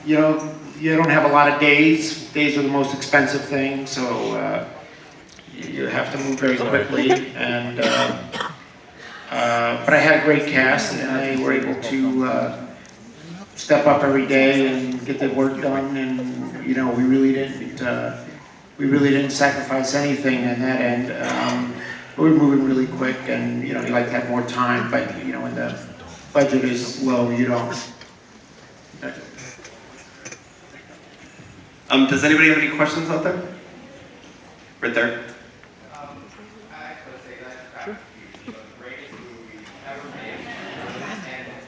you know, you don't have a lot of days. Days are the most expensive thing, so you have to move very quickly. And but I had a great cast, and they were able to step up every day and get the work done. And you know, we really didn't sacrifice anything on that end. We were moving really quick, and you know, you like to have more time, but you know, when the budget is low, you don't. Does anybody have any questions out there? Right there. I just want to say that Back to the Future was the greatest movie ever made, and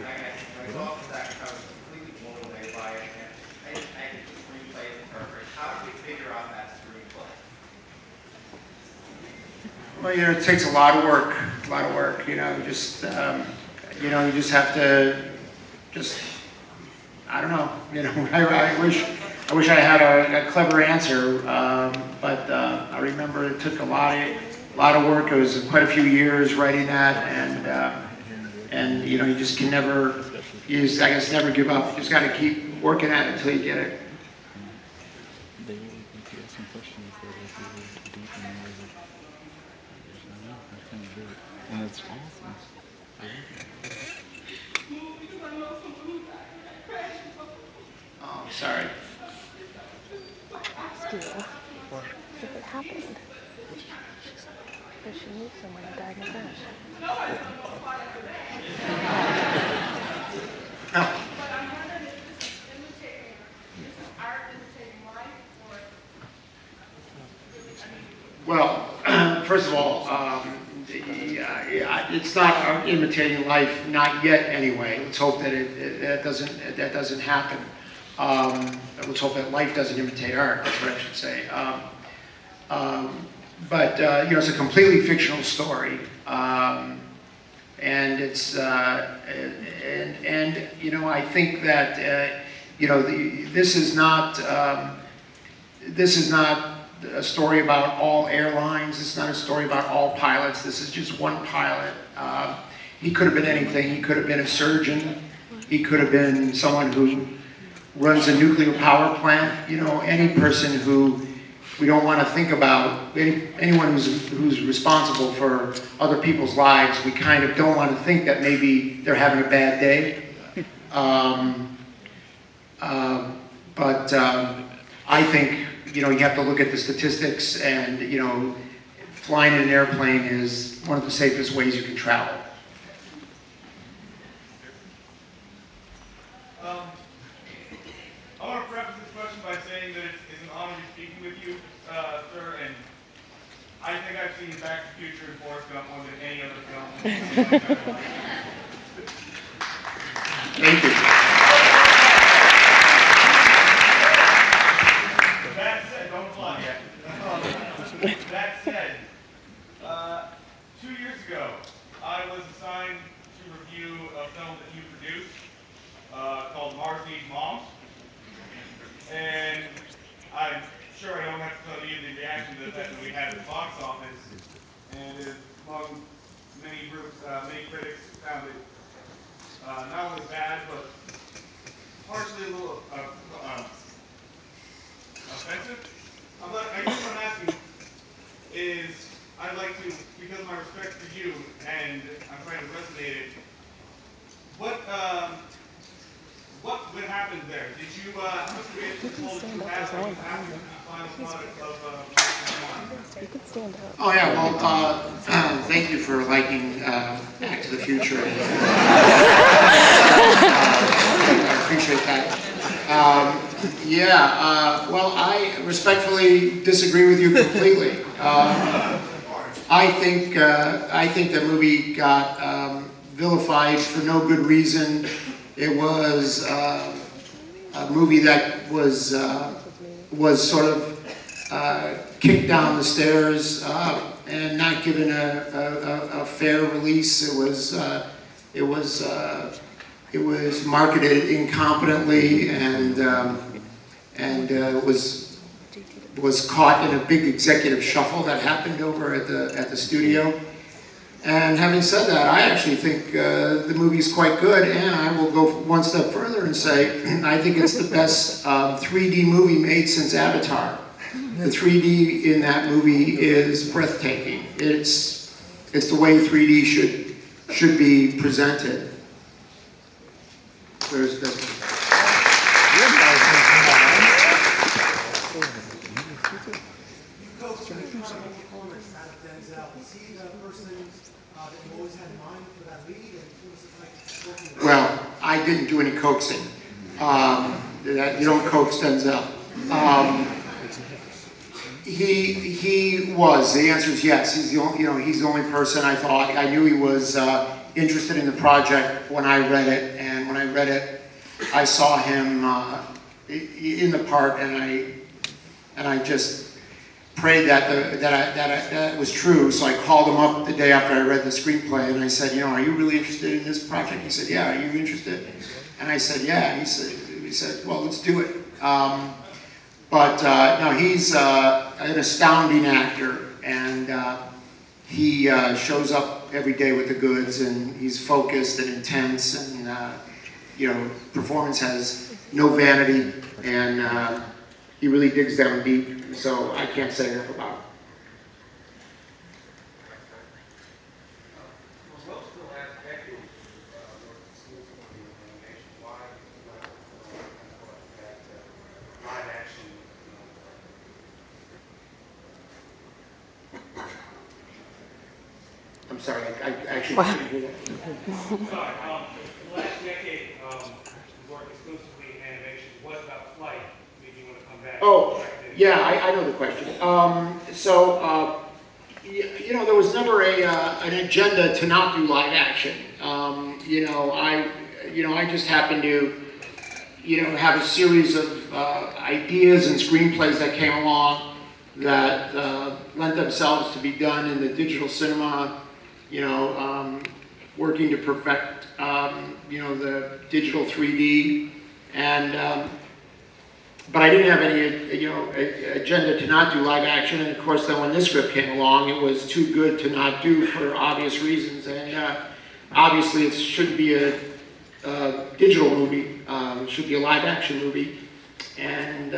I guess when I saw the second, I was completely blown away by it, and I think the screenplay is perfect. How did you figure out that screenplay? Well, you know, it takes a lot of work, you know, you know, you just have to, just, I don't know, you know, I wish I had a clever answer, but I remember it took a lot of work. It was quite a few years writing that, and you know, you just can never, I guess, never give up. You just got to keep working at it until you get it. They will ask some questions that if you were deep in music, I can't do it. And it's awesome. Oh, sorry. Ask you if it happened. Because she knew someone who died in a crash. No. Well, first of all, it's not imitating life, not yet anyway. Let's hope that that doesn't happen. Let's hope that life doesn't imitate art. That's what I should say. But you know, it's a completely fictional story, and it's and you know, I think that you know, this is not a story about all airlines. This is not a story about all pilots. This is just one pilot. He could have been anything. He could have been a surgeon. He could have been someone who runs a nuclear power plant. You know, any person who we don't want to think about, anyone who's responsible for other people's lives, we kind of don't want to think that maybe they're having a bad day. But I think, you know, you have to look at the statistics, and, you know, flying in an airplane is one of the safest ways you can travel. I want to preface this question by saying that it's an honor to be speaking with you, sir, and I think I've seen Back to the Future and Forrest Gump more than any other film in my entire life. Thank you. That said, don't fly yet. That said, 2 years ago, I was assigned to review a film that you produced called Mars Needs Moms. And I'm sure I don't have to tell you the reaction to that we had at the box office. And among many groups, many critics found it not only bad, but partially a little offensive. I guess what I'm asking is, I'd like to, because of my respect for you, and I'm trying to resonate it, what happened there? Did you, how much control did you have after the final product of You could stand up. Oh yeah, well, thank you for liking Back to the Future. I appreciate that. Well, I respectfully disagree with you completely. I think the movie got vilified for no good reason. It was a movie that was sort of kicked down the stairs and not given a fair release. It was marketed incompetently, and was caught in a big executive shuffle that happened over at the studio. And having said that, I actually think the movie's quite good, and I will go one step further and say I think it's the best 3D movie made since Avatar. The 3D in that movie is breathtaking. It's the way 3D should be presented. There's Coach, the performance out of Denzel. Was he the person that you always had in mind for that lead? And what was it like working with him? Well, I didn't do any coaxing. You don't coax Denzel. He was. The answer is yes. He's the only, he's the only person I thought. I knew he was interested in the project when I read it, and when I read it, I saw him in the part, and I just prayed that it was true. So I called him up the day after I read the screenplay, and I said, are you really interested in this project? He said, yeah. Are you interested? And I said, yeah. And he said, well, let's do it. No, he's an astounding actor, and he shows up every day with the goods, and he's focused and intense, and performance has no vanity, and he really digs down deep. So I can't say enough about him. For most of the last decade, you've worked exclusively in animation. Why not kind of go after that live action? I'm sorry, I actually couldn't hear that. Sorry. For the last decade, you've worked exclusively in animation. What about Flight made you want to come back? Oh, yeah, I know the question. There was never an agenda to not do live action. I just happened to, have a series of ideas and screenplays that came along that lent themselves to be done in the digital cinema. Working to perfect, the digital 3D, and but I didn't have any, agenda to not do live action. And of course, then when this script came along, it was too good to not do for obvious reasons. And obviously, it shouldn't be a digital movie; it should be a live action movie. And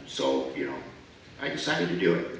so, I decided to do it.